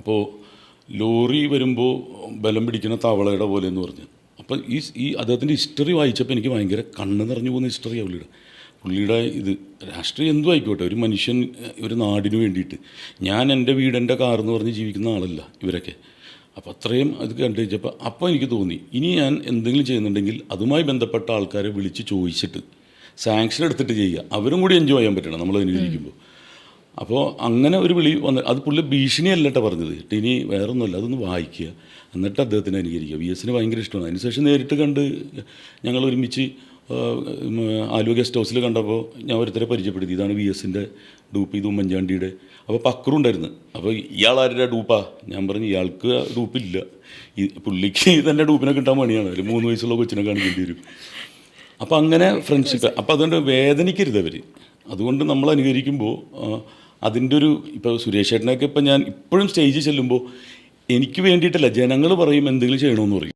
അപ്പോൾ ലോറി വരുമ്പോൾ ബലം പിടിക്കുന്ന തവളയുടെ പോലെ എന്ന് പറഞ്ഞു. അപ്പോൾ ഈ അദ്ദേഹത്തിൻ്റെ ഹിസ്റ്ററി വായിച്ചപ്പോൾ എനിക്ക് ഭയങ്കര കണ്ണ് നിറഞ്ഞു പോകുന്ന ഹിസ്റ്ററിയാണ് പുള്ളിയുടെ ഇത്. രാഷ്ട്രീയം എന്തും ആയിക്കോട്ടെ, ഒരു മനുഷ്യൻ ഒരു നാടിന് വേണ്ടിയിട്ട്, ഞാൻ എൻ്റെ വീട് എൻ്റെ കാറെന്ന് പറഞ്ഞ് ജീവിക്കുന്ന ആളല്ല ഇവരൊക്കെ. അപ്പോൾ അത്രയും അത് കണ്ടു വെച്ചപ്പോൾ അപ്പോൾ എനിക്ക് തോന്നി, ഇനി ഞാൻ എന്തെങ്കിലും ചെയ്യുന്നുണ്ടെങ്കിൽ അതുമായി ബന്ധപ്പെട്ട ആൾക്കാരെ വിളിച്ച് ചോദിച്ചിട്ട് സാങ്ഷൻ എടുത്തിട്ട് ചെയ്യുക, അവരും കൂടി എൻജോയ് ചെയ്യാൻ പറ്റണം നമ്മൾ അനുകരിക്കുമ്പോൾ. അപ്പോൾ അങ്ങനെ ഒരു വിളി വന്ന്, അത് പുള്ളി ഭീഷണിയല്ലട്ടോ പറഞ്ഞത്, ഇനി വേറെ ഒന്നുമല്ല, അതൊന്ന് വായിക്കുക എന്നിട്ട് അദ്ദേഹത്തിന് അനുകരിക്കുക. VS ഭയങ്കര ഇഷ്ടമാണ്. അതിനുശേഷം നേരിട്ട് കണ്ട് ഞങ്ങൾ ഒരുമിച്ച് ആലുവ ഗസ്റ്റ് ഹൗസിൽ കണ്ടപ്പോൾ ഞാൻ ഒരുത്തരെ പരിചയപ്പെടുത്തി, ഇതാണ് VS ഡൂപ്പ്, ഇത് ഉമ്മൻചാണ്ടിയുടെ. അപ്പോൾ പക്രുണ്ടായിരുന്നു. അപ്പോൾ ഇയാളാരുടെ ഡൂപ്പാ? ഞാൻ പറഞ്ഞു ഇയാൾക്ക് ഡൂപ്പില്ല, ഈ പുള്ളിക്ക് തന്നെ ഡൂപ്പിനെ കിട്ടാൻ പണിയാണ്, ഒരു 3 വയസ്സുള്ള കൊച്ചിനെ കാണിക്കേണ്ടി വരും. അപ്പോൾ അങ്ങനെ ഫ്രണ്ട്ഷിപ്പ്. അപ്പോൾ അതുകൊണ്ട് വേദനിക്കരുത് അവർ. അതുകൊണ്ട് നമ്മൾ അനുകരിക്കുമ്പോൾ അതിൻ്റെ ഒരു, ഇപ്പോൾ സുരേഷ് ചേട്ടനൊക്കെ ഇപ്പം ഞാൻ ഇപ്പോഴും സ്റ്റേജിൽ ചെല്ലുമ്പോൾ എനിക്ക് വേണ്ടിയിട്ടല്ല, ജനങ്ങൾ പറയും എന്തെങ്കിലും ചെയ്യണമെന്ന് പറയും.